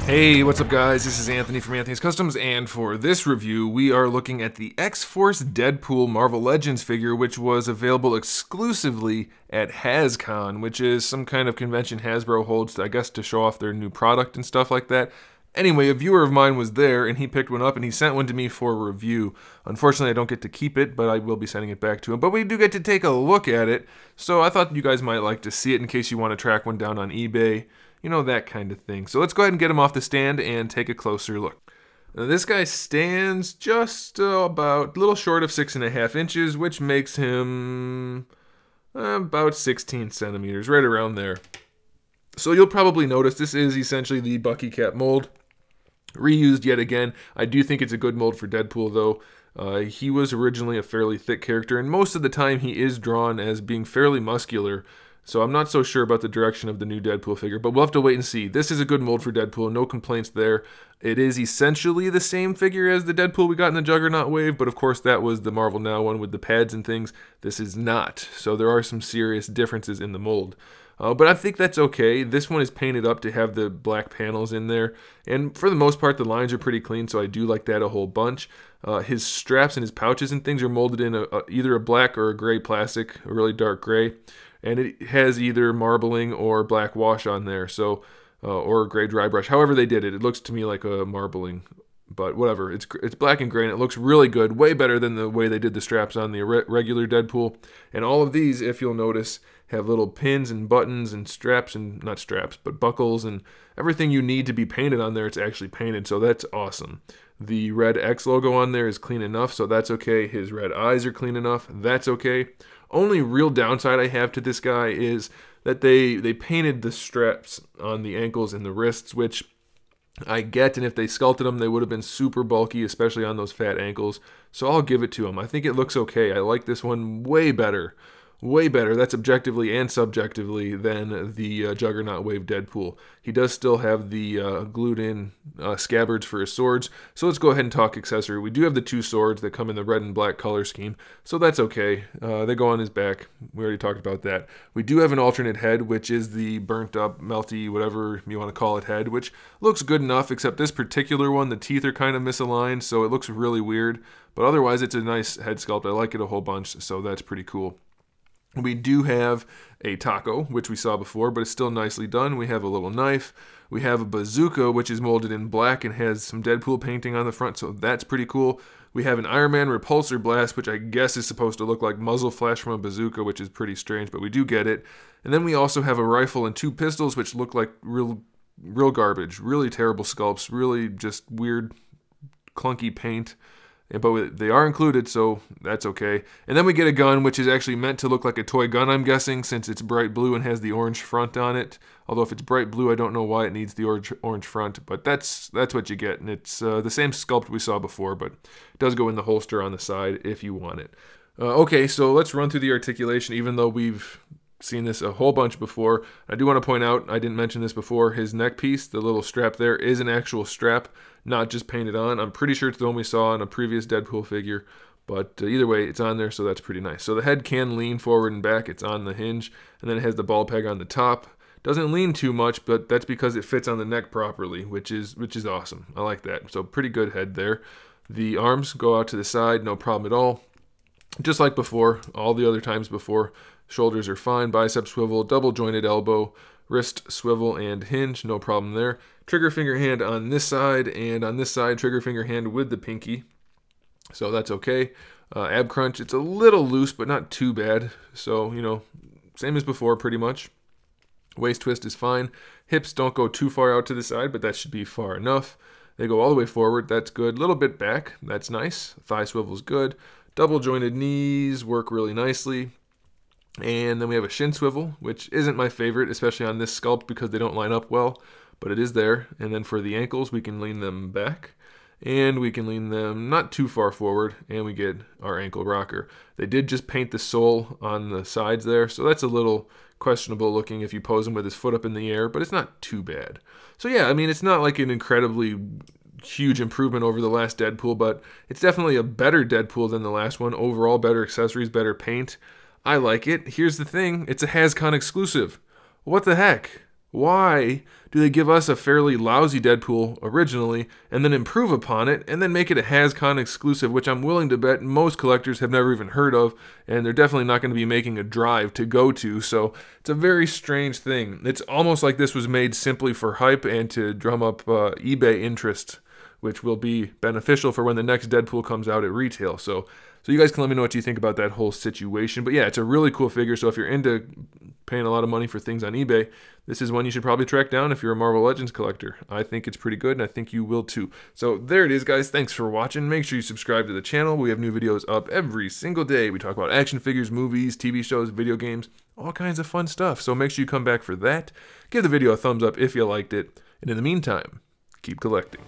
Hey, what's up guys? This is Anthony from AnthonysCustoms, and for this review, we are looking at the X-Force Deadpool Marvel Legends figure, which was available exclusively at HASCON, which is some kind of convention Hasbro holds, I guess, to show off their new product and stuff like that. Anyway, a viewer of mine was there, and he picked one up, and he sent one to me for a review. Unfortunately, I don't get to keep it, but I will be sending it back to him. But we do get to take a look at it, so I thought you guys might like to see it in case you want to track one down on eBay. You know, that kind of thing. So let's go ahead and get him off the stand and take a closer look. Now, this guy stands just about a little short of 6.5 inches, which makes him about 16 centimeters, right around there. So you'll probably notice this is essentially the Bucky Cap mold. Reused yet again. I do think it's a good mold for Deadpool, though. He was originally a fairly thick character, and most of the time he is drawn as being fairly muscular. So I'm not so sure about the direction of the new Deadpool figure, but we'll have to wait and see. This is a good mold for Deadpool, no complaints there. It is essentially the same figure as the Deadpool we got in the Juggernaut wave, but of course that was the Marvel Now one with the pads and things. This is not, so there are some serious differences in the mold. But I think that's okay. This one is painted up to have the black panels in there, and for the most part the lines are pretty clean, so I do like that a whole bunch. His straps and his pouches and things are molded in either a black or a gray plastic, a really dark gray. And it has either marbling or black wash on there, so or a gray dry brush. However they did it, it looks to me like a marbling, but whatever. It's black and gray, and it looks really good, way better than the way they did the straps on the regular Deadpool. And all of these, if you'll notice, have little pins and buttons and straps, and not straps, but buckles and everything you need to be painted on there. It's actually painted, so that's awesome. The red X logo on there is clean enough, so that's okay. His red eyes are clean enough, that's okay. Only real downside I have to this guy is that they painted the straps on the ankles and the wrists, which I get, and if they sculpted them, they would have been super bulky, especially on those fat ankles. So I'll give it to him. I think it looks okay. I like this one way better. Way better, that's objectively and subjectively, than the Juggernaut Wave Deadpool. He does still have the glued-in scabbards for his swords, so let's go ahead and talk accessory. We do have the two swords that come in the red and black color scheme, so that's okay. They go on his back. We already talked about that. We do have an alternate head, which is the burnt-up, melty, whatever you want to call it head, which looks good enough, except this particular one, the teeth are kind of misaligned, so it looks really weird. But otherwise, it's a nice head sculpt. I like it a whole bunch, so that's pretty cool. We do have a taco, which we saw before, but it's still nicely done. We have a little knife. We have a bazooka, which is molded in black and has some Deadpool painting on the front, so that's pretty cool. We have an Iron Man repulsor blast, which I guess is supposed to look like muzzle flash from a bazooka, which is pretty strange, but we do get it. And then we also have a rifle and two pistols, which look like real garbage. Really terrible sculpts, really just weird, clunky paint. But they are included, so that's okay. And then we get a gun, which is actually meant to look like a toy gun, I'm guessing, since it's bright blue and has the orange front on it. Although if it's bright blue, I don't know why it needs the orange front, but that's what you get. And it's the same sculpt we saw before, but it does go in the holster on the side if you want it. Okay, so let's run through the articulation, even though we've seen this a whole bunch before. I do want to point out, I didn't mention this before, his neck piece, the little strap there, is an actual strap, not just painted on. I'm pretty sure it's the one we saw on a previous Deadpool figure, but either way, it's on there, so that's pretty nice. So the head can lean forward and back, it's on the hinge, and then it has the ball peg on the top. Doesn't lean too much, but that's because it fits on the neck properly, which is awesome. I like that. So pretty good head there. The arms go out to the side, no problem at all. Just like before, all the other times before. Shoulders are fine, bicep swivel, double jointed elbow, wrist swivel and hinge, no problem there. Trigger finger hand on this side, and on this side, trigger finger hand with the pinky. So that's okay. Ab crunch, it's a little loose, but not too bad. So, you know, same as before pretty much. Waist twist is fine. Hips don't go too far out to the side, but that should be far enough. They go all the way forward, that's good. A little bit back, that's nice. Thigh swivel's good. Double jointed knees work really nicely. And then we have a shin swivel, which isn't my favorite, especially on this sculpt because they don't line up well, but it is there. And then for the ankles, we can lean them back, and we can lean them not too far forward, and we get our ankle rocker. They did just paint the sole on the sides there, so that's a little questionable looking if you pose him with his foot up in the air, but it's not too bad. So yeah, I mean, it's not like an incredibly huge improvement over the last Deadpool, but it's definitely a better Deadpool than the last one. Overall, better accessories, better paint. I like it. Here's the thing, it's a HASCON exclusive. What the heck? Why do they give us a fairly lousy Deadpool originally and then improve upon it and then make it a HASCON exclusive, which I'm willing to bet most collectors have never even heard of, and they're definitely not going to be making a drive to go to, so it's a very strange thing. It's almost like this was made simply for hype and to drum up eBay interest, which will be beneficial for when the next Deadpool comes out at retail. So you guys can let me know what you think about that whole situation. But yeah, it's a really cool figure, so if you're into paying a lot of money for things on eBay, this is one you should probably track down if you're a Marvel Legends collector. I think it's pretty good, and I think you will too. So there it is, guys. Thanks for watching. Make sure you subscribe to the channel. We have new videos up every single day. We talk about action figures, movies, TV shows, video games, all kinds of fun stuff. So make sure you come back for that. Give the video a thumbs up if you liked it. And in the meantime, keep collecting.